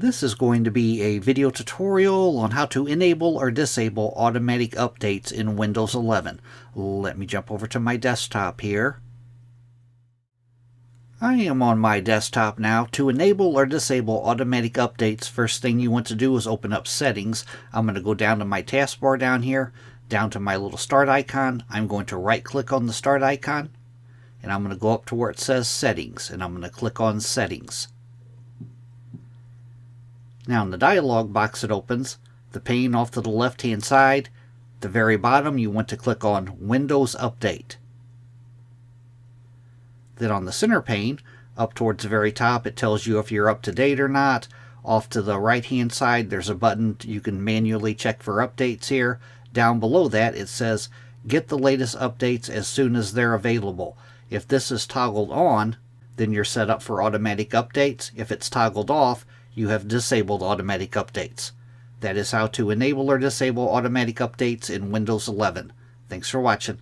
This is going to be a video tutorial on how to enable or disable automatic updates in Windows 11. Let me jump over to my desktop here. I am on my desktop now. To enable or disable automatic updates, first thing you want to do is open up Settings. I'm going to go down to my taskbar down here, down to my little start icon. I'm going to right click on the start icon, and I'm going to go up to where it says Settings, and I'm going to click on Settings. Now in the dialog box that opens, the pane off to the left hand side, the very bottom, you want to click on Windows Update. Then on the center pane, up towards the very top, it tells you if you're up to date or not. Off to the right hand side, there's a button you can manually check for updates here. Down below that, it says get the latest updates as soon as they're available. If this is toggled on, then you're set up for automatic updates. If it's toggled off, you have disabled automatic updates. That is how to enable or disable automatic updates in Windows 11. Thanks for watching.